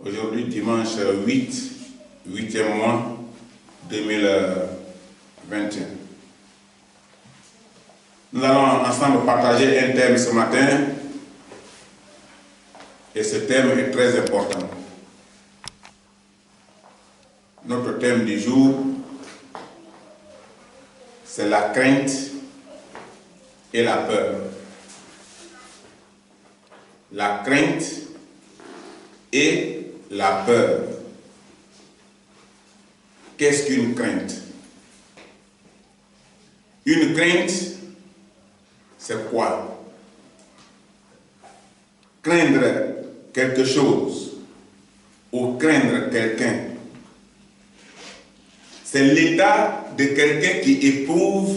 Aujourd'hui, dimanche 8e mois 2021. Nous allons ensemble partager un thème ce matin. Et ce thème est très important. Notre thème du jour, c'est la crainte et la peur. La crainte et la peur. Qu'est-ce qu'une crainte? Une crainte, c'est quoi? Craindre quelque chose ou craindre quelqu'un, c'est l'état de quelqu'un qui éprouve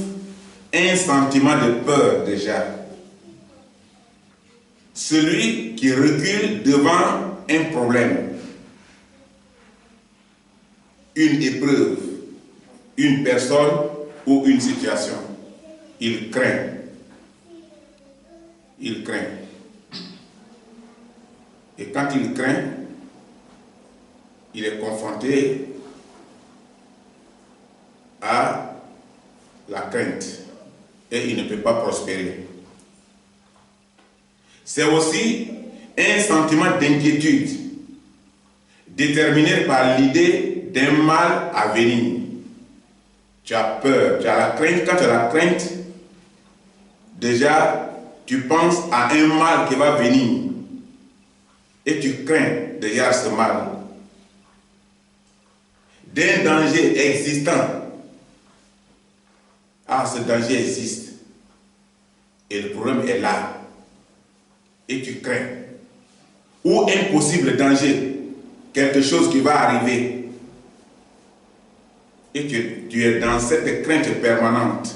un sentiment de peur déjà. Celui qui recule devant un problème, une épreuve, une personne ou une situation. Il craint. Il craint. Et quand il craint, il est confronté à la crainte et il ne peut pas prospérer. C'est aussi un sentiment d'inquiétude déterminé par l'idée d'un mal à venir. Tu as peur, tu as la crainte. Quand tu as la crainte, déjà tu penses à un mal qui va venir et tu crains déjà ce mal. D'un danger existant. Ah, ce danger existe. Et le problème est là. Et tu crains. Ou un possible danger. Quelque chose qui va arriver. Et tu es dans cette crainte permanente.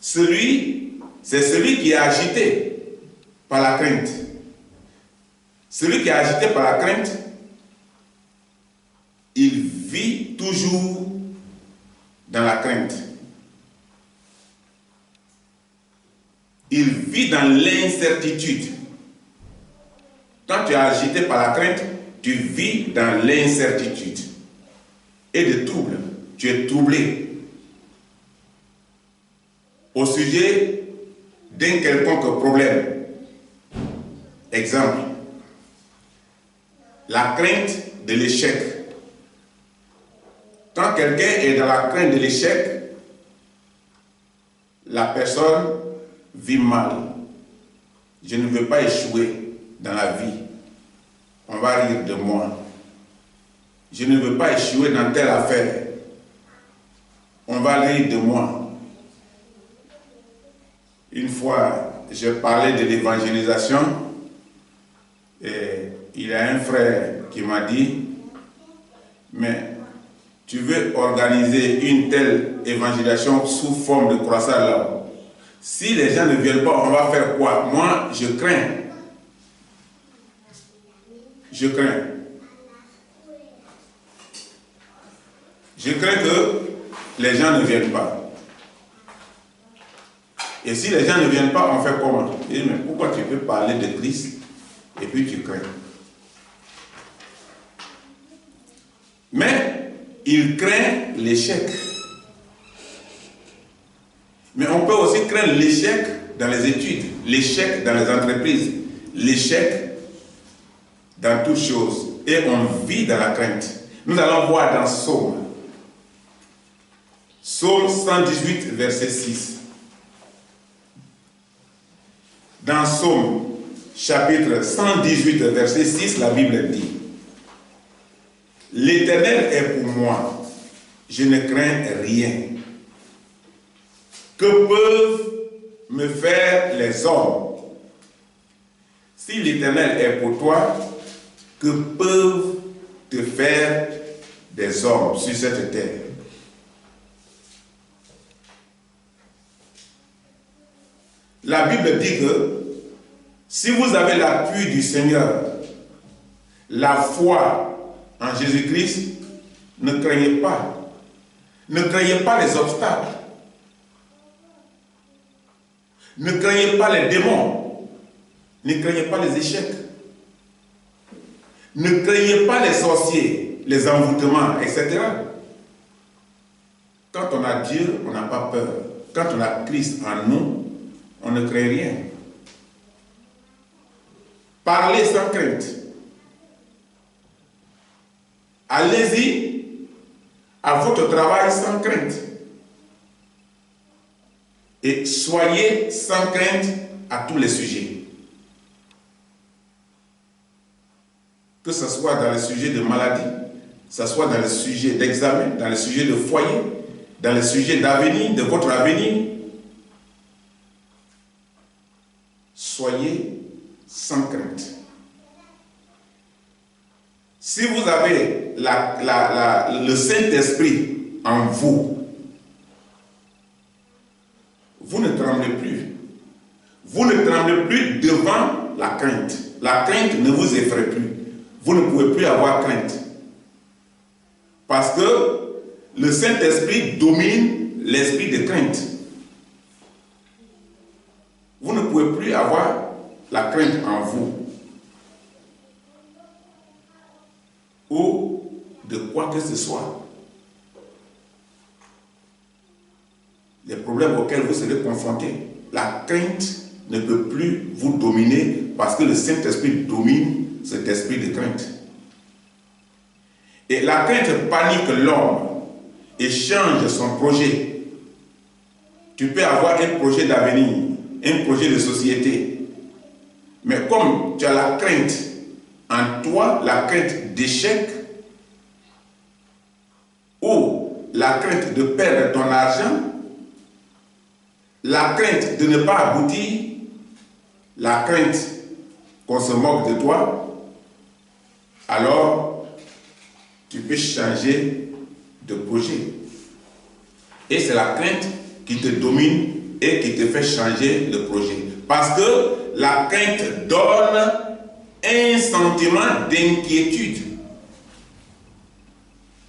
C'est celui qui est agité par la crainte. Celui qui est agité par la crainte, il vit toujours dans la crainte. Il vit dans l'incertitude. Quand tu es agité par la crainte, tu vis dans l'incertitude et de trouble. Tu es troublé au sujet d'un quelconque problème. Exemple, la crainte de l'échec. Quand quelqu'un est dans la crainte de l'échec, la personne vit mal. Je ne veux pas échouer dans la vie. On va rire de moi. Je ne veux pas échouer dans telle affaire. On va rire de moi. Une fois, je parlais de l'évangélisation et il y a un frère qui m'a dit, mais tu veux organiser une telle évangélisation sous forme de croissant là. Si les gens ne viennent pas, on va faire quoi? Moi, je crains. Je crains. Je crains que les gens ne viennent pas. Et si les gens ne viennent pas, on fait comment? Je dis, mais pourquoi tu peux parler de Christ et puis tu crains? Mais il craint l'échec. Mais on peut aussi craindre l'échec dans les études, l'échec dans les entreprises, l'échec dans toutes choses. Et on vit dans la crainte. Nous allons voir dans Psaume. Psaume 118, verset 6. Dans Psaume, chapitre 118, verset 6, la Bible dit: L'Éternel est pour moi, je ne crains rien. Que peuvent me faire les hommes? Si l'Éternel est pour toi, que peuvent te faire des hommes sur cette terre? La Bible dit que si vous avez l'appui du Seigneur, la foi en Jésus-Christ, ne craignez pas. Ne craignez pas les obstacles. Ne craignez pas les démons. Ne craignez pas les échecs. Ne craignez pas les sorciers, les envoûtements, etc. Quand on a Dieu, on n'a pas peur. Quand on a Christ en nous, on ne craint rien. Parlez sans crainte. Allez-y à votre travail sans crainte. Et soyez sans crainte à tous les sujets. Que ce soit dans les sujets de maladie, que ce soit dans les sujets d'examen, dans les sujets de foyer, dans les sujets d'avenir, de votre avenir. Soyez sans crainte. Si vous avez le Saint-Esprit en vous, vous ne tremblez plus. Vous ne tremblez plus devant la crainte. La crainte ne vous effraie plus. Vous ne pouvez plus avoir crainte. Parce que le Saint-Esprit domine l'esprit de crainte. Vous ne pouvez plus avoir la crainte en vous. Ou de quoi que ce soit. Les problèmes auxquels vous serez confrontés, la crainte ne peut plus vous dominer parce que le Saint-Esprit domine cet esprit de crainte. Et la crainte panique l'homme et change son projet. Tu peux avoir un projet d'avenir, un projet de société. Mais comme tu as la crainte en toi, la crainte d'échec, ou la crainte de perdre ton argent, la crainte de ne pas aboutir, la crainte qu'on se moque de toi, alors tu peux changer de projet. Et c'est la crainte qui te domine et qui te fait changer de projet. Parce que la crainte donne un sentiment d'inquiétude,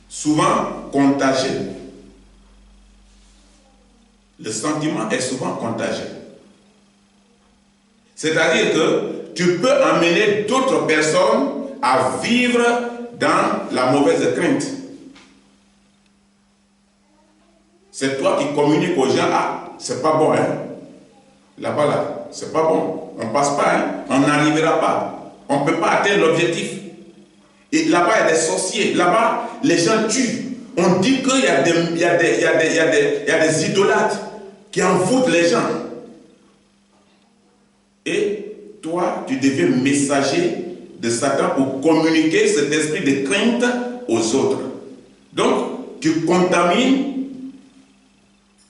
souvent contagieux. Le sentiment est souvent contagieux. C'est-à-dire que tu peux amener d'autres personnes à vivre dans la mauvaise crainte. C'est toi qui communiques aux gens, ah, c'est pas bon, hein. Là-bas, là, c'est pas bon. On passe pas, hein. On n'arrivera pas. On ne peut pas atteindre l'objectif. Et là-bas, il y a des sorciers. Là-bas, les gens tuent. On dit qu'il y a des idolâtres qui envoûtent les gens. Et toi, tu deviens messager de Satan pour communiquer cet esprit de crainte aux autres. Donc, tu contamines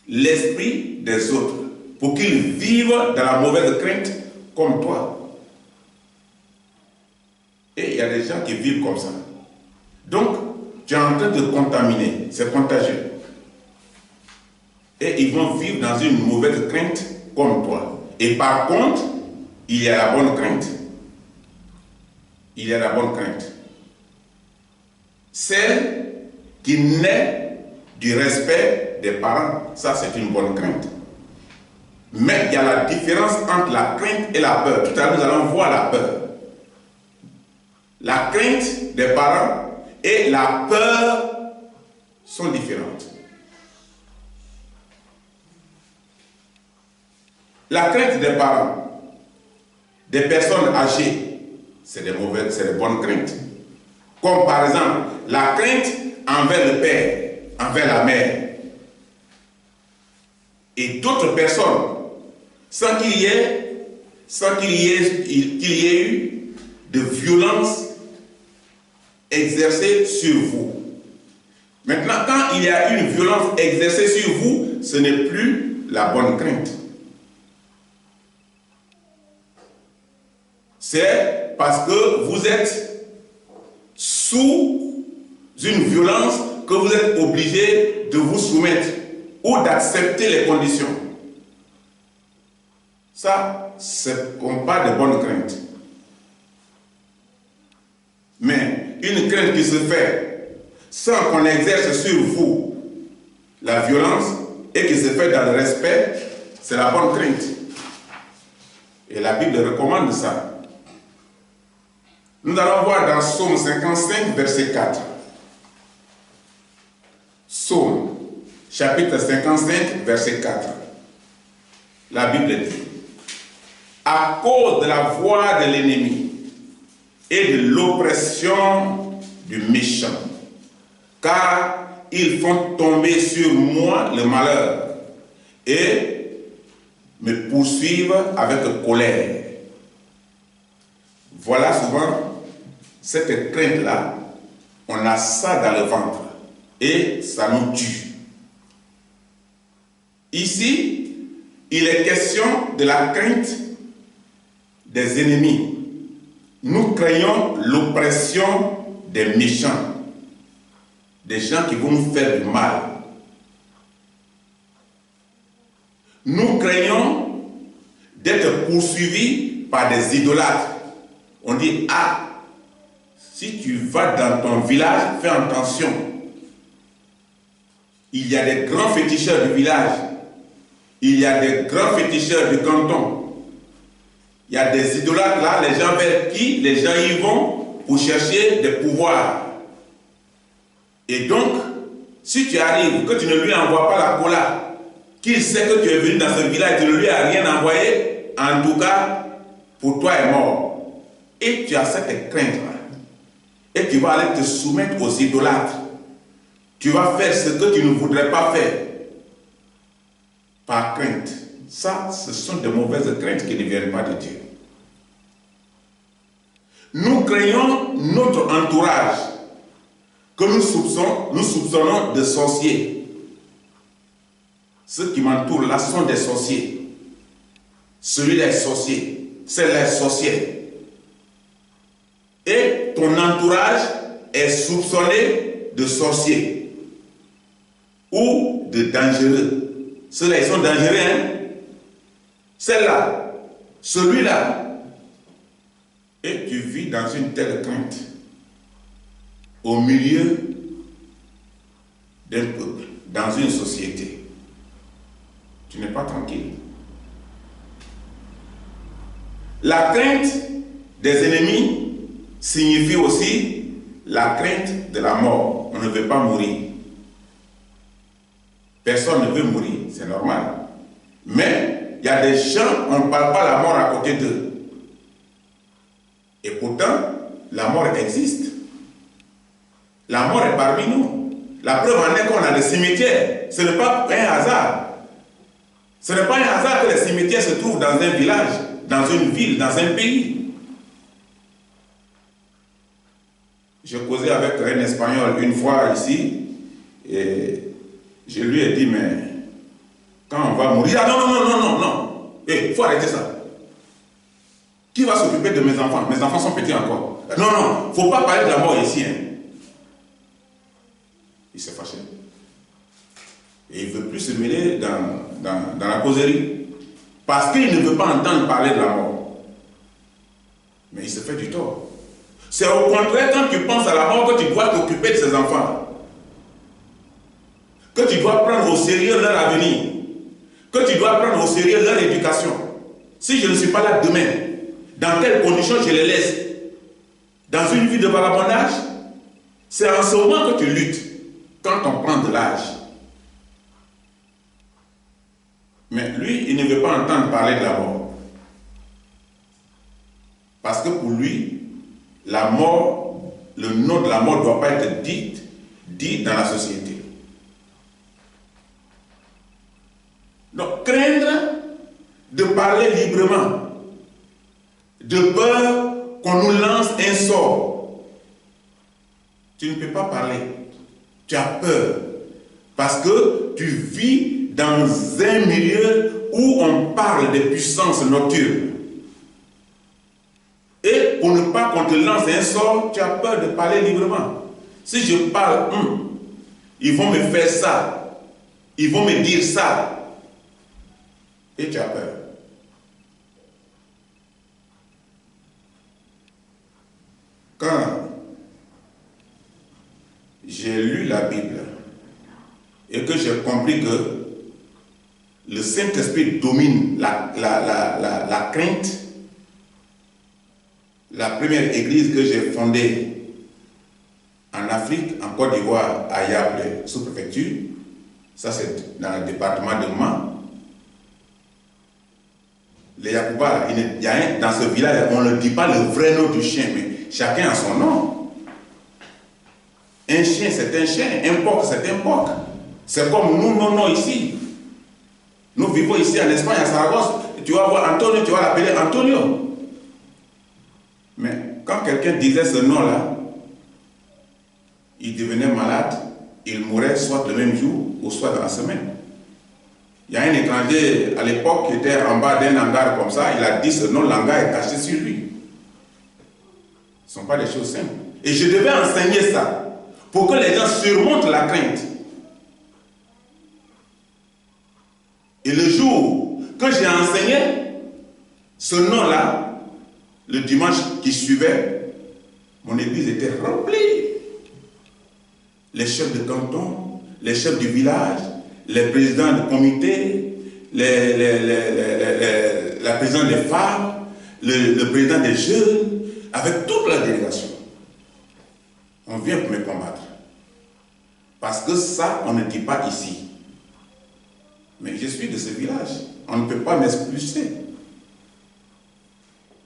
l'esprit des autres pour qu'ils vivent dans la mauvaise crainte comme toi. Et il y a des gens qui vivent comme ça. Donc, tu es en train de contaminer, c'est contagieux. Et ils vont vivre dans une mauvaise crainte comme toi. Et par contre, il y a la bonne crainte. Il y a la bonne crainte. Celle qui naît du respect des parents, ça c'est une bonne crainte. Mais il y a la différence entre la crainte et la peur. Tout à l'heure, nous allons voir la peur. La crainte des parents et la peur sont différentes. La crainte des parents, des personnes âgées, c'est des bonnes craintes. Comme par exemple, la crainte envers le père, envers la mère. Et d'autres personnes, sans qu'il y ait eu de violence exercée sur vous. Maintenant, quand il y a une violence exercée sur vous, ce n'est plus la bonne crainte. C'est parce que vous êtes sous une violence que vous êtes obligé de vous soumettre ou d'accepter les conditions. Ça, on parle de bonne crainte. Mais une crainte qui se fait sans qu'on exerce sur vous la violence et qui se fait dans le respect, c'est la bonne crainte. Et la Bible recommande ça. Nous allons voir dans Psaume 55, verset 4. Psaume, chapitre 55, verset 4. La Bible dit: à cause de la voix de l'ennemi et de l'oppression du méchant, car ils font tomber sur moi le malheur et me poursuivent avec colère. Voilà souvent cette crainte-là, on a ça dans le ventre et ça nous tue. Ici, il est question de la crainte des ennemis. Nous craignons l'oppression des méchants, des gens qui vont nous faire du mal. Nous craignons d'être poursuivis par des idolâtres. On dit: ah, si tu vas dans ton village, fais attention. Il y a des grands féticheurs du village. Il y a des grands féticheurs du canton. Il y a des idolâtres là, les gens vers qui les gens y vont pour chercher des pouvoirs. Et donc, si tu arrives, que tu ne lui envoies pas la cola, qu'il sait que tu es venu dans ce village et tu ne lui as rien envoyé, en tout cas, pour toi est mort. Et tu as cette crainte-là. Et tu vas aller te soumettre aux idolâtres. Tu vas faire ce que tu ne voudrais pas faire. Par crainte. Ça, ce sont de mauvaises craintes qui ne viennent pas de Dieu. Nous craignons notre entourage, que nous soupçonnons de sorciers. Ceux qui m'entourent là sont des sorciers. Celui-là est sorcier. Celle-là est sorcière. Et ton entourage est soupçonné de sorcier ou de dangereux. Ceux-là, ils sont dangereux, hein? Celle-là, celui-là. Et tu vis dans une telle crainte, au milieu d'un peuple, dans une société. Tu n'es pas tranquille. La crainte des ennemis signifie aussi la crainte de la mort. On ne veut pas mourir. Personne ne veut mourir, c'est normal. Mais il y a des gens, on ne parle pas la mort à côté d'eux. Et pourtant, la mort existe. La mort est parmi nous. La preuve en est qu'on a des cimetières. Ce n'est pas un hasard. Ce n'est pas un hasard que les cimetières se trouvent dans un village, dans une ville, dans un pays. J'ai causé avec un Espagnol une fois ici, et je lui ai dit, mais quand on va mourir, ah non, il faut arrêter ça. Qui va s'occuper de mes enfants? Mes enfants sont petits encore. Non, il ne faut pas parler de la mort ici. Hein. Il s'est fâché. Et il ne veut plus se mêler dans la causerie. Parce qu'il ne veut pas entendre parler de la mort. Mais il se fait du tort. C'est au contraire quand tu penses à la mort que tu dois t'occuper de ses enfants. Que tu dois prendre au sérieux leur avenir. Que tu dois prendre au sérieux leur éducation. Si je ne suis pas là demain, dans quelles conditions je les laisse? Dans une vie de vagabondage? C'est en ce moment que tu luttes, quand on prend de l'âge. Mais lui, il ne veut pas entendre parler de la mort. Parce que pour lui, la mort, le nom de la mort ne doit pas être dit dans la société. Donc, craindre de parler librement, de peur qu'on nous lance un sort. Tu ne peux pas parler. Tu as peur. Parce que tu vis dans un milieu où on parle des puissances nocturnes. Et pour ne pas qu'on te lance un sort, tu as peur de parler librement. Si je parle, ils vont me faire ça. Ils vont me dire ça. Et tu as peur. Quand j'ai lu la Bible et que j'ai compris que le Saint-Esprit domine la crainte, La première église que j'ai fondée en Afrique, en Côte d'Ivoire, à Yaoundé, sous-préfecture, ça c'est dans le département de Mans. Les Yacouba, dans ce village, on ne dit pas le vrai nom du chien, mais chacun a son nom. Un chien, c'est un chien. Un porc, c'est un porc. C'est comme nous, nos noms ici. Nous vivons ici en Espagne, à Saragosse. Tu vas voir Antonio, tu vas l'appeler Antonio. Mais quand quelqu'un disait ce nom-là, il devenait malade, il mourait soit le même jour ou soit dans la semaine. Il y a un étranger à l'époque qui était en bas d'un hangar comme ça, il a dit ce nom, l'hangar est caché sur lui. Ce ne sont pas des choses simples. Et je devais enseigner ça pour que les gens surmontent la crainte. Et le jour que j'ai enseigné ce nom-là, le dimanche qui suivait, mon église était remplie. Les chefs de canton, les chefs du village, les présidents de comité, la présidente des femmes, le président des jeunes, avec toute la délégation. On vient pour me combattre. Parce que ça, on ne dit pas ici. Mais je suis de ce village. On ne peut pas m'expulser.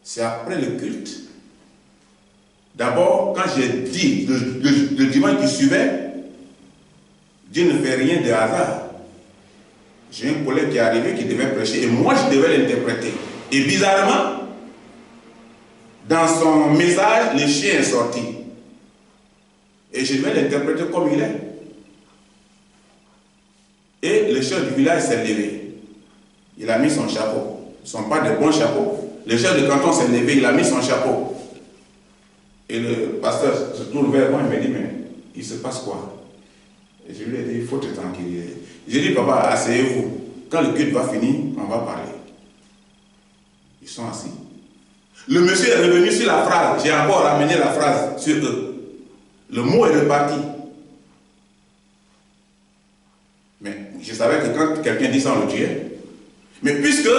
C'est après le culte. D'abord, quand j'ai dit, le dimanche qui suivait, Dieu ne fait rien de hasard. J'ai un collègue qui est arrivé qui devait prêcher et moi je devais l'interpréter. Et bizarrement, dans son message, le chien est sorti. Et je devais l'interpréter comme il est. Et le chef du village s'est levé. Il a mis son chapeau. Ce ne sont pas de bons chapeaux. Le chef de canton s'est levé, il a mis son chapeau. Et le pasteur se tourne vers moi et me dit, mais il se passe quoi? Et je lui ai dit, il faut te tranquilliser. J'ai dit, papa, asseyez-vous. Quand le culte va finir, on va parler. Ils sont assis. Le monsieur est revenu sur la phrase. J'ai encore ramené la phrase sur eux. Le mot est reparti. Mais je savais que quand quelqu'un dit ça, on le tuait. Mais puisque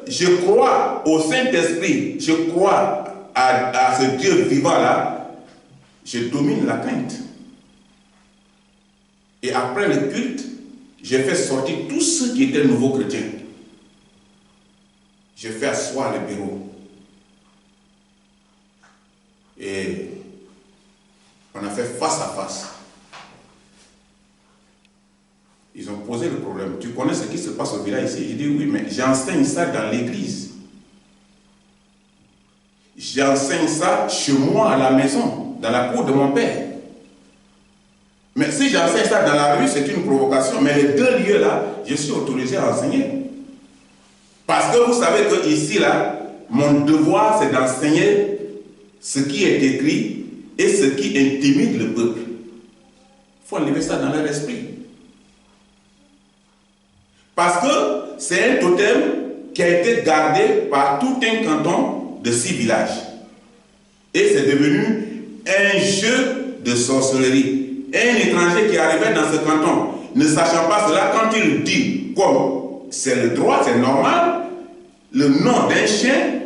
je crois au Saint-Esprit, je crois à ce Dieu vivant-là, je domine la crainte. Et après le culte, j'ai fait sortir tous ceux qui étaient nouveaux chrétiens. J'ai fait asseoir le bureau. Et on a fait face à face. Ils ont posé le problème. Tu connais ce qui se passe au village ici? J'ai dit oui, mais j'enseigne ça dans l'église. J'enseigne ça chez moi à la maison, dans la cour de mon père. Mais si j'enseigne ça dans la rue, c'est une provocation. Mais les deux lieux là, je suis autorisé à enseigner. Parce que vous savez que ici là, mon devoir c'est d'enseigner ce qui est écrit et ce qui intimide le peuple. Il faut enlever ça dans leur esprit. Parce que c'est un totem qui a été gardé par tout un canton de 6 villages. Et c'est devenu un jeu de sorcellerie. Un étranger qui arrivait dans ce canton, ne sachant pas cela, quand il dit, comme c'est le droit, c'est normal, le nom d'un chien,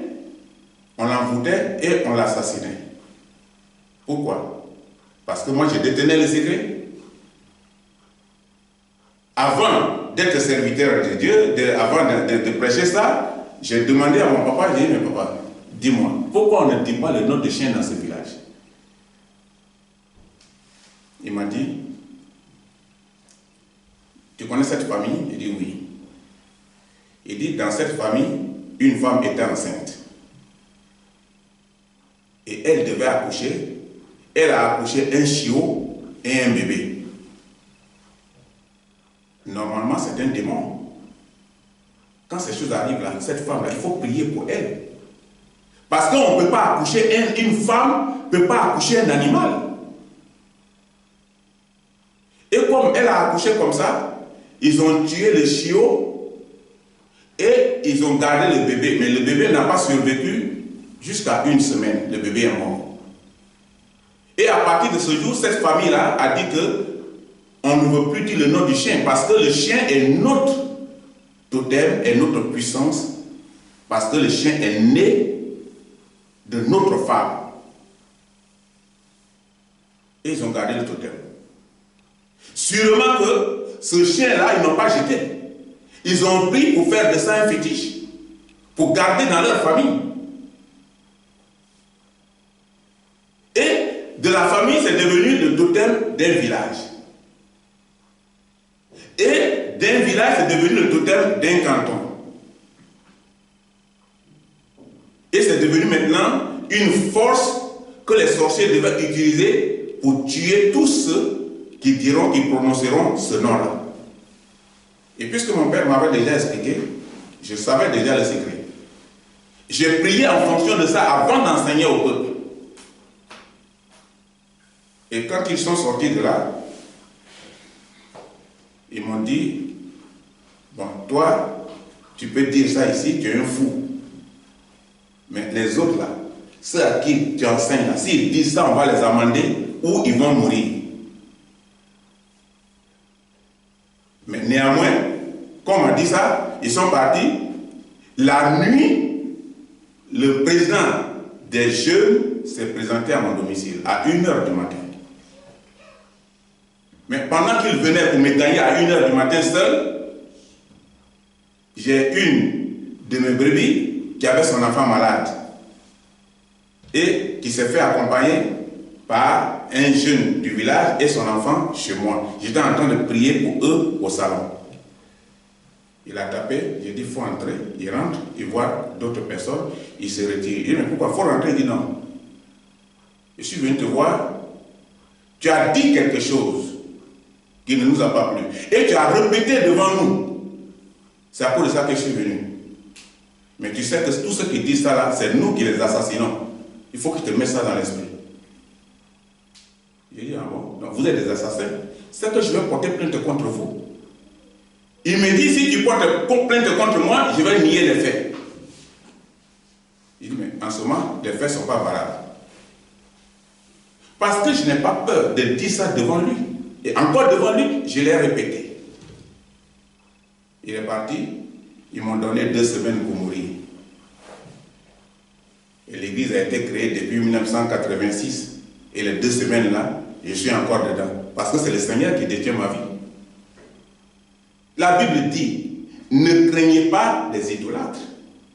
on l'envoûtait et on l'assassinait. Pourquoi? Parce que moi, je détenais le secret. Avant d'être serviteur de Dieu, avant de prêcher ça, j'ai demandé à mon papa, j'ai dit, mais papa, dis-moi, pourquoi on ne dit pas le nom de chien dans ce village? Il m'a dit, tu connais cette famille? Il dit oui. Il dit, dans cette famille, une femme était enceinte. Et elle devait accoucher. Elle a accouché un chiot et un bébé. Normalement, c'est un démon. Quand ces choses arrivent là, cette femme-là, il faut prier pour elle. Parce qu'on ne peut pas accoucher, une femme ne peut pas accoucher un animal. Et comme elle a accouché comme ça, ils ont tué le chiot et ils ont gardé le bébé. Mais le bébé n'a pas survécu jusqu'à 1 semaine. Le bébé est mort. Et à partir de ce jour, cette famille-là a dit que on ne veut plus dire le nom du chien parce que le chien est notre totem, est notre puissance, parce que le chien est né de notre femme. Et ils ont gardé le totem. Sûrement que ce chien-là, ils n'ont pas jeté. Ils ont pris pour faire de ça un fétiche, pour garder dans leur famille. Et de la famille, c'est devenu le totem d'un village. Et d'un village, c'est devenu le totem d'un canton. Et c'est devenu maintenant une force que les sorciers devaient utiliser pour tuer tous ceux qui diront, qui prononceront ce nom-là. Et puisque mon père m'avait déjà expliqué, je savais déjà le secret. J'ai prié en fonction de ça avant d'enseigner au peuple. Et quand ils sont sortis de là, ils m'ont dit, bon, toi, tu peux dire ça ici, tu es un fou. Mais les autres là, ceux à qui tu enseignes là, s'ils disent ça, on va les amender ou ils vont mourir. Mais néanmoins, quand on m'a dit ça, ils sont partis. La nuit, le président des jeunes s'est présenté à mon domicile à 1h du matin. Mais pendant qu'il venait pour me gagner à 1h du matin seul, j'ai une de mes brebis qui avait son enfant malade et qui s'est fait accompagner par un jeune du village et son enfant chez moi. J'étais en train de prier pour eux au salon. Il a tapé, j'ai dit il faut entrer, il rentre, il voit d'autres personnes, il se retire. Il dit mais pourquoi il faut rentrer? Il dit non. Je suis venu te voir, tu as dit quelque chose qui ne nous a pas plu. Et tu as répété devant nous. C'est à cause de ça que je suis venu. Mais tu sais que tous ceux qui disent ça là, c'est nous qui les assassinons. Il faut que tu te mettes ça dans l'esprit. J'ai dit, ah bon, donc vous êtes des assassins. C'est que je vais porter plainte contre vous. Il me dit, si tu portes plainte contre moi, je vais nier les faits. Il dit, mais en ce moment, les faits ne sont pas valables. Parce que je n'ai pas peur de dire ça devant lui. Et encore devant lui, je l'ai répété. Il est parti, ils m'ont donné 2 semaines pour mourir. Et l'église a été créée depuis 1986. Et les 2 semaines là, je suis encore dedans. Parce que c'est le Seigneur qui détient ma vie. La Bible dit, ne craignez pas les idolâtres.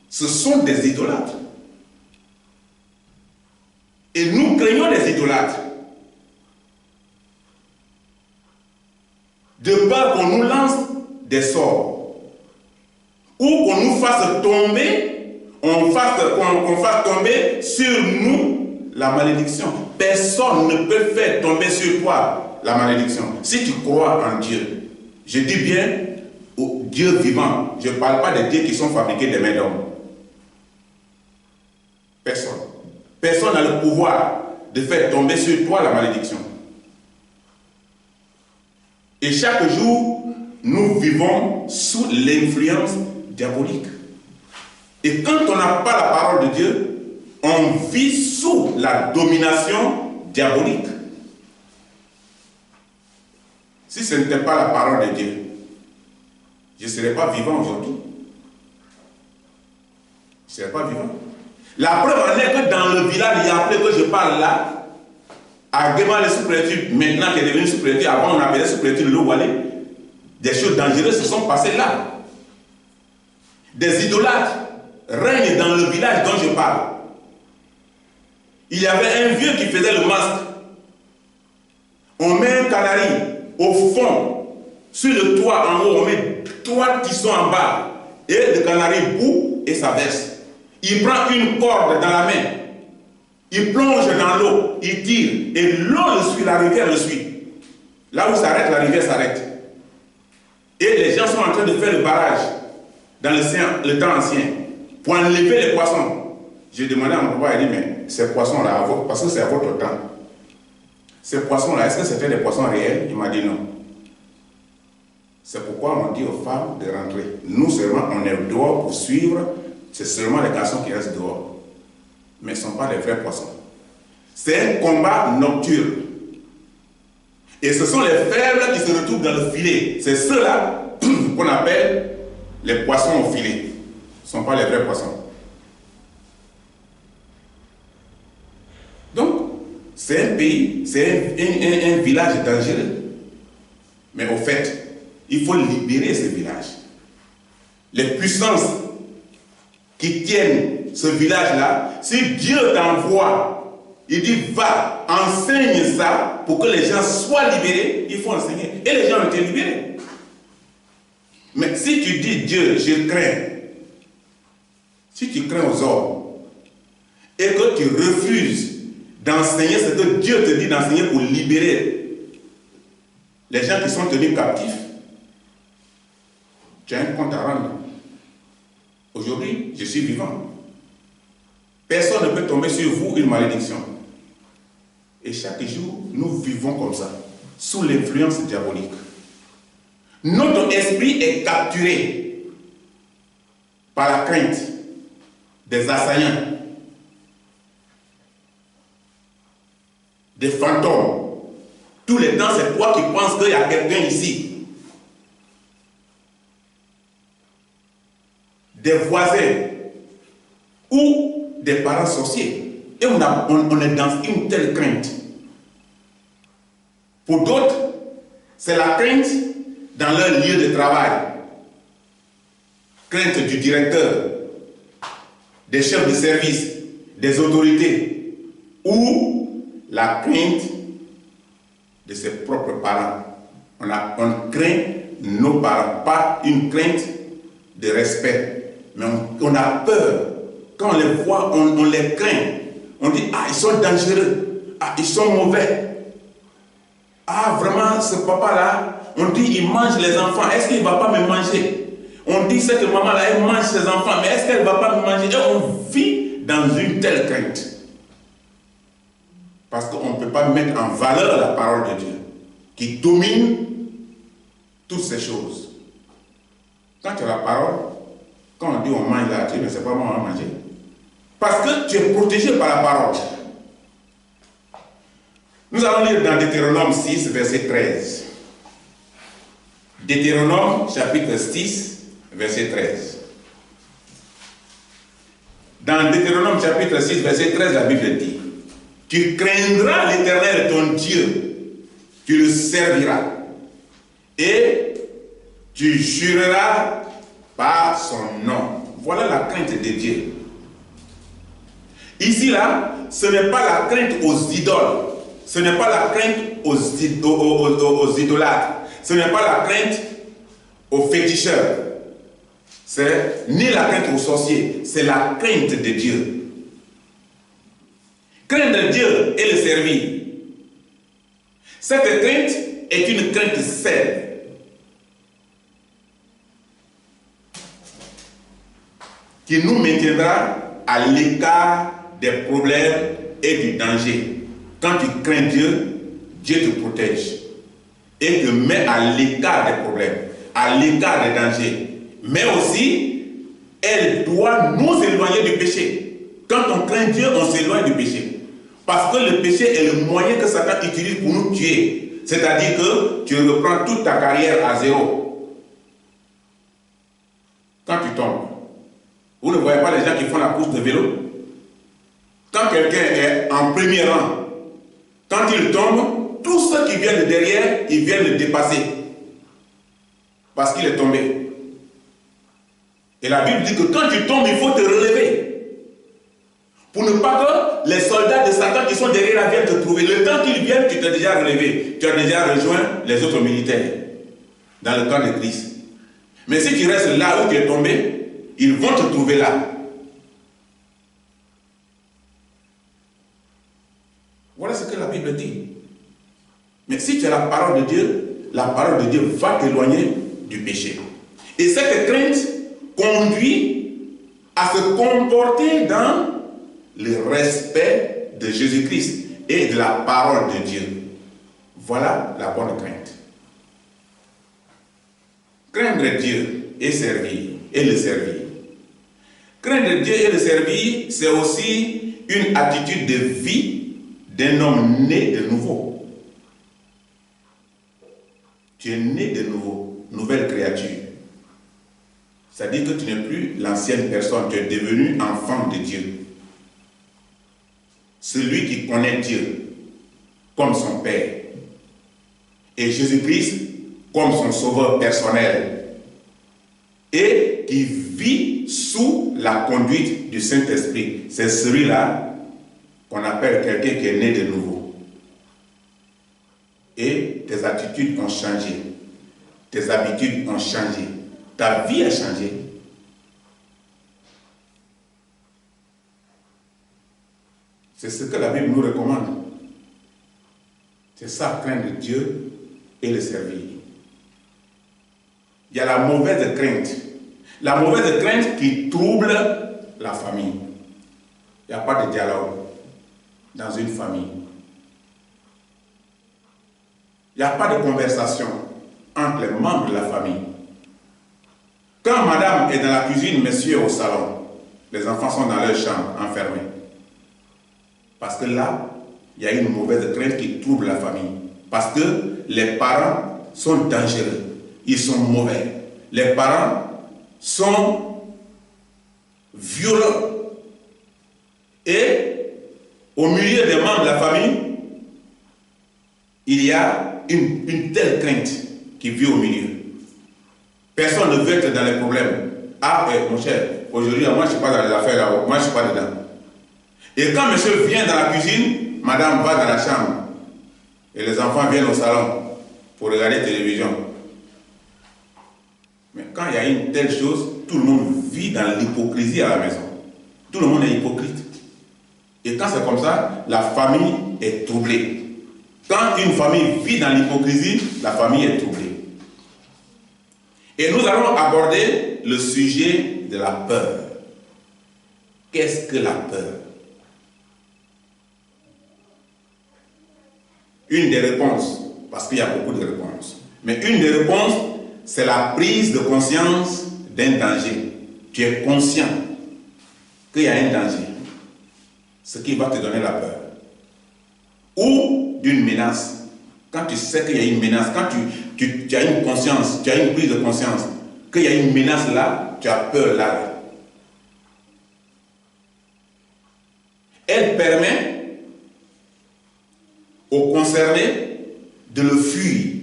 Ce sont des idolâtres. Et nous craignons les idolâtres. De peur qu'on nous lance des sorts. Ou qu'on nous fasse tomber, qu'on fasse tomber sur nous la malédiction. Personne ne peut faire tomber sur toi la malédiction. Si tu crois en Dieu, je dis bien au Dieu vivant, je ne parle pas des dieux qui sont fabriqués des mains d'hommes. Personne. Personne n'a le pouvoir de faire tomber sur toi la malédiction. Et chaque jour, nous vivons sous l'influence diabolique. Et quand on n'a pas la parole de Dieu, on vit sous la domination diabolique. Si ce n'était pas la parole de Dieu, je ne serais pas vivant aujourd'hui. Je ne serais pas vivant. La preuve en est que dans le village, il y a appelé que je parle là, à Guéman les sous-préfectures, maintenant qui est devenu sous-préfecture, avant on appelait sous-préfecture le Walé, des choses dangereuses se sont passées là. Des idolâtres règnent dans le village dont je parle. Il y avait un vieux qui faisait le masque. On met un canari au fond, sur le toit en haut, on met 3 tissons en bas, et le canari bout et ça verse. Il prend une corde dans la main, il plonge dans l'eau, il tire, et l'eau le suit, la rivière le suit. Là où s'arrête, la rivière s'arrête. Et les gens sont en train de faire le barrage dans le temps ancien pour enlever les poissons. J'ai demandé à mon papa, il dit, mais ces poissons-là, parce que c'est à votre temps, ces poissons-là, est-ce que c'était des poissons réels? Il m'a dit non. C'est pourquoi on dit aux femmes de rentrer. Nous seulement, on est dehors pour suivre. C'est seulement les garçons qui restent dehors. Mais ce ne sont pas les vrais poissons. C'est un combat nocturne. Et ce sont les faibles qui se retrouvent dans le filet. C'est ceux-là qu'on appelle les poissons au filet. Ce ne sont pas les vrais poissons. c'est un pays, c'est un village dangereux. Mais au fait, il faut libérer ce village. Les puissances qui tiennent ce village-là, si Dieu t'envoie, il dit va, enseigne ça pour que les gens soient libérés, il faut enseigner. Et les gens ont été libérés. Mais si tu dis Dieu, je crains, si tu crains aux hommes et que tu refuses d'enseigner ce que Dieu te dit d'enseigner pour libérer les gens qui sont tenus captifs, tu as un compte à rendre. Aujourd'hui, je suis vivant. Personne ne peut tomber sur vous une malédiction. Et chaque jour, nous vivons comme ça, sous l'influence diabolique. Notre esprit est capturé par la crainte des assaillants, des fantômes. Tous les temps, c'est toi qui penses qu'il y a quelqu'un ici. Des voisins ou des parents sorciers. Et on est dans une telle crainte. Pour d'autres, c'est la crainte dans leur lieu de travail. Crainte du directeur, des chefs de service, des autorités, ou la crainte de ses propres parents. On craint nos parents, pas une crainte de respect, mais on a peur. Quand on les voit, on les craint. On dit, ah, ils sont dangereux, ah, ils sont mauvais. Ah, vraiment, ce papa-là, on dit, il mange les enfants, est-ce qu'il ne va pas me manger? On dit, cette maman-là, elle mange ses enfants, mais est-ce qu'elle ne va pas me manger? Et on vit dans une telle crainte. Parce qu'on ne peut pas mettre en valeur la parole de Dieu, qui domine toutes ces choses. Quand tu as la parole, quand on dit on mange là, tu dis, mais c'est pas moi, on va manger. Parce que tu es protégé par la parole. Nous allons lire dans Deutéronome 6, verset 13. Deutéronome, chapitre 6, verset 13. Dans Deutéronome, chapitre 6, verset 13, la Bible dit, tu craindras l'Éternel, ton Dieu, tu le serviras, et tu jureras par son nom. Voilà la crainte de Dieu. Ici, là, ce n'est pas la crainte aux idoles. Ce n'est pas la crainte aux idolâtres. Ce n'est pas la crainte aux féticheurs. C'est ni la crainte aux sorciers. C'est la crainte de Dieu. Craindre Dieu et le servir. Cette crainte est une crainte saine. Qui nous maintiendra à l'écart des problèmes et du danger. Quand tu crains Dieu, Dieu te protège et te met à l'écart des problèmes, à l'écart des dangers. Mais aussi, elle doit nous éloigner du péché. Quand on craint Dieu, on s'éloigne du péché. Parce que le péché est le moyen que Satan utilise pour nous tuer. C'est-à-dire que tu reprends toute ta carrière à zéro. Quand tu tombes, vous ne voyez pas les gens qui font la course de vélo? Quand quelqu'un est en premier rang, quand il tombe, tous ceux qui viennent de derrière, ils viennent le dépasser. Parce qu'il est tombé. Et la Bible dit que quand tu tombes, il faut te relever. Pour ne pas que les soldats de Satan qui sont derrière viennent te trouver. Le temps qu'ils viennent, tu t'es déjà relevé. Tu as déjà rejoint les autres militaires dans le camp de Christ. Mais si tu restes là où tu es tombé, ils vont te trouver là. Voilà ce que la Bible dit. Mais si tu as la parole de Dieu va t'éloigner du péché. Et cette crainte conduit à se comporter dans le respect de Jésus-Christ et de la parole de Dieu. Voilà la bonne crainte. Craindre Dieu et servir, et le servir. Craindre Dieu et le servir, c'est aussi une attitude de vie d'un homme né de nouveau. Tu es né de nouveau, nouvelle créature. C'est-à-dire que tu n'es plus l'ancienne personne, tu es devenu enfant de Dieu. Celui qui connaît Dieu. comme son Père. Et Jésus-Christ comme son sauveur personnel. Et qui vit sous la conduite du Saint-Esprit. C'est celui-là qu'on appelle quelqu'un qui est né de nouveau. Et tes attitudes ont changé. Tes habitudes ont changé. Ta vie a changé. C'est ce que la Bible nous recommande. C'est ça, craindre Dieu et le servir. Il y a la mauvaise crainte. La mauvaise crainte qui trouble la famille. Il n'y a pas de dialogue dans une famille. Il n'y a pas de conversation entre les membres de la famille. Quand madame est dans la cuisine, monsieur au salon, les enfants sont dans leur chambre, enfermés. Parce que là, il y a une mauvaise crainte qui trouble la famille. Parce que les parents sont dangereux. Ils sont mauvais. Les parents sont violents. Et au milieu des membres de la famille, il y a une telle crainte qui vit au milieu. Personne ne veut être dans les problèmes. Ah, mon cher, aujourd'hui, moi je ne suis pas dans les affaires là-haut. Moi je ne suis pas dedans. Et quand monsieur vient dans la cuisine, madame va dans la chambre. Et les enfants viennent au salon pour regarder la télévision. Mais quand il y a une telle chose, tout le monde vit dans l'hypocrisie à la maison. Tout le monde est hypocrite. Et quand c'est comme ça, la famille est troublée. Quand une famille vit dans l'hypocrisie, la famille est troublée. Et nous allons aborder le sujet de la peur. Qu'est-ce que la peur? Une des réponses, parce qu'il y a beaucoup de réponses, mais une des réponses, c'est la prise de conscience d'un danger. Tu es conscient qu'il y a un danger, ce qui va te donner la peur. Ou d'une menace. Quand tu sais qu'il y a une menace, quand tu as une conscience, tu as une prise de conscience qu'il y a une menace là, tu as peur là. Elle permet aux concernés de le fuir,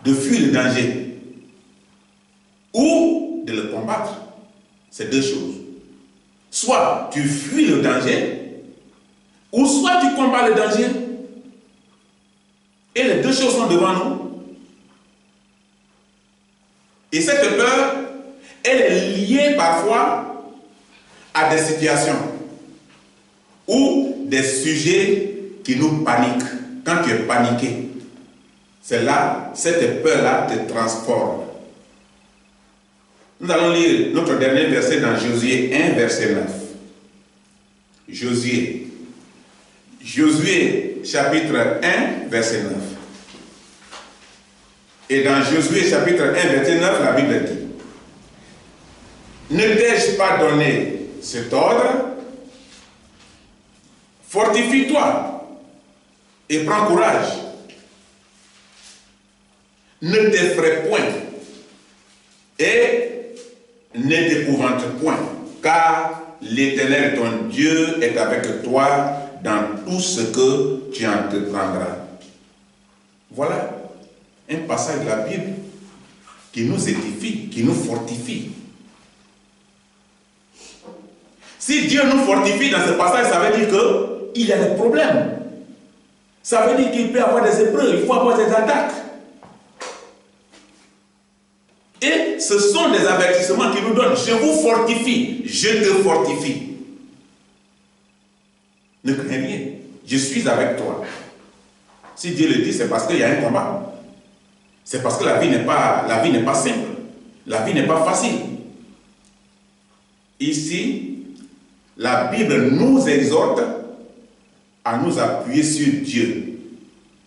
de fuir le danger, ou de le combattre. C'est deux choses. Soit tu fuis le danger, ou soit tu combats le danger. Et les deux choses sont devant nous. Et cette peur, elle est liée parfois à des situations ou des sujets qui nous paniquent. Quand tu es paniqué, c'est là, cette peur-là te transforme. Nous allons lire notre dernier verset dans Josué 1, verset 9. Josué, chapitre 1, verset 9. Et dans Josué, chapitre 1, verset 9, la Bible dit: ne t'ai-je pas donné cet ordre? Fortifie-toi et prends courage. Ne t'effraie point et ne t'épouvante point, car l'Éternel ton Dieu est avec toi dans tout ce que tu entreprendras. Voilà un passage de la Bible qui nous édifie, qui nous fortifie. Si Dieu nous fortifie dans ce passage, ça veut dire qu'il y a des problèmes. Ça veut dire qu'il peut y avoir des épreuves, il faut avoir des attaques. Et ce sont des avertissements qui nous donnent: je vous fortifie, je te fortifie. Ne crains rien, je suis avec toi. Si Dieu le dit, c'est parce qu'il y a un combat. C'est parce que la vie n'est pas simple. La vie n'est pas facile. Ici, la Bible nous exhorte à nous appuyer sur Dieu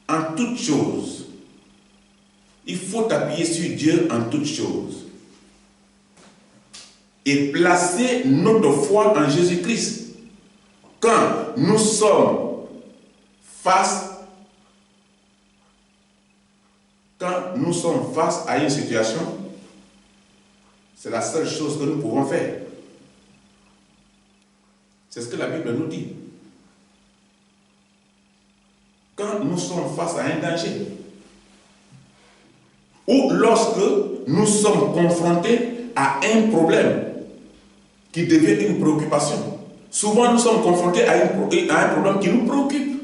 en toutes choses. Il faut t'appuyer sur Dieu en toutes choses et placer notre foi en Jésus-Christ. Quand nous sommes face à une situation, c'est la seule chose que nous pouvons faire. C'est ce que la Bible nous dit. quand nous sommes face à un danger. Ou lorsque nous sommes confrontés à un problème qui devient une préoccupation. Souvent, nous sommes confrontés à un problème qui nous préoccupe.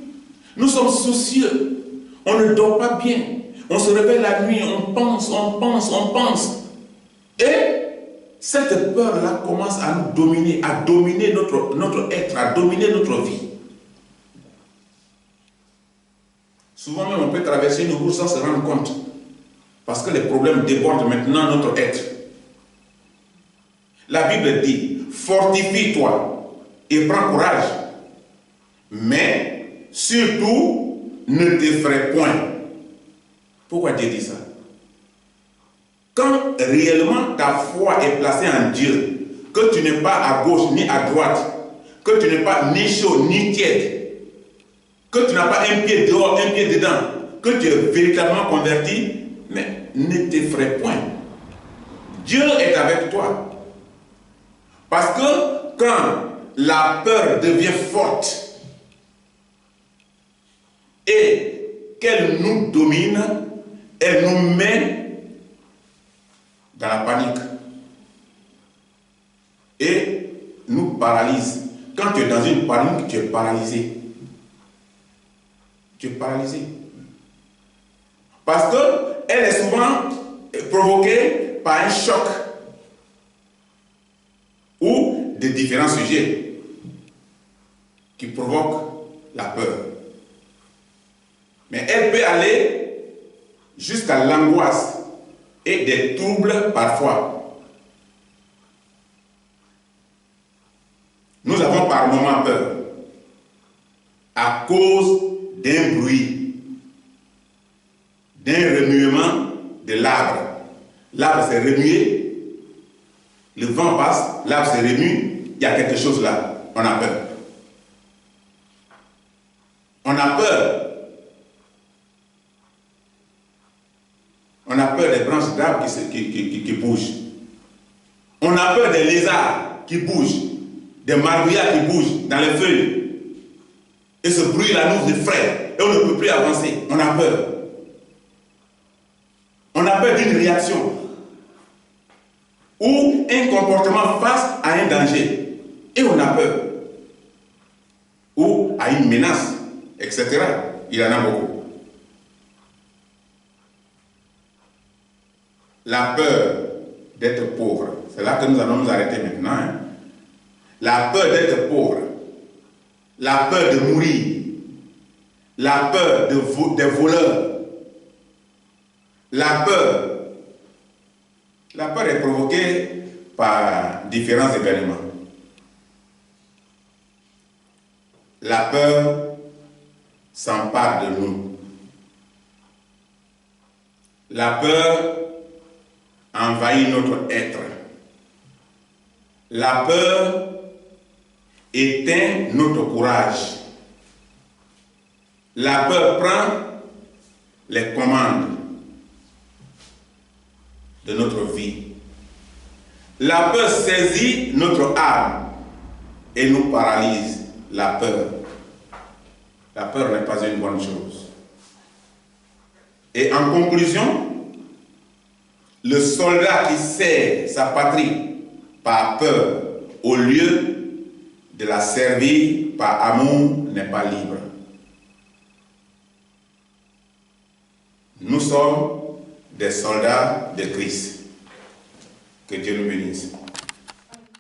Nous sommes soucieux. On ne dort pas bien. On se réveille la nuit, on pense. Et cette peur-là commence à nous dominer, à dominer notre être, à dominer notre vie. Souvent même, on peut traverser une route sans se rendre compte. Parce que les problèmes débordent maintenant notre être. La Bible dit, fortifie-toi et prends courage. Mais surtout, ne t'effraie point. Pourquoi Dieu dit ça? Quand réellement ta foi est placée en Dieu, que tu n'es pas à gauche ni à droite, que tu n'es pas ni chaud ni tiède, que tu n'as pas un pied dehors, un pied dedans, que tu es véritablement converti, mais ne t'effraie point. Dieu est avec toi. Parce que quand la peur devient forte et qu'elle nous domine, elle nous met dans la panique et nous paralyse. Quand tu es dans une panique, tu es paralysé. Tu es paralysé. Parce qu'elle est souvent provoquée par un choc ou de différents sujets qui provoquent la peur. Mais elle peut aller jusqu'à l'angoisse et des troubles parfois. Nous avons par moments peur à cause d'un bruit, d'un remuement de l'arbre. L'arbre s'est remué, le vent passe, l'arbre se remue, il y a quelque chose là, on a peur. On a peur. On a peur des branches d'arbres qui bougent. On a peur des lézards qui bougent, des margouillards qui bougent dans les feuilles. Et ce bruit-là nous effraie et on ne peut plus avancer. On a peur. On a peur d'une réaction ou un comportement face à un danger. Et on a peur. Ou à une menace, etc. Il y en a beaucoup. La peur d'être pauvre, c'est là que nous allons nous arrêter maintenant. Hein? La peur d'être pauvre, la peur de mourir, la peur des voleurs, la peur est provoquée par différents événements. La peur s'empare de nous. La peur envahit notre être. La peur éteint notre courage. La peur prend les commandes de notre vie. La peur saisit notre âme et nous paralyse. La peur n'est pas une bonne chose. Et en conclusion, le soldat qui sert sa patrie par peur au lieu de la servir par amour n'est pas libre. Nous sommes des soldats de Christ. Que Dieu nous bénisse.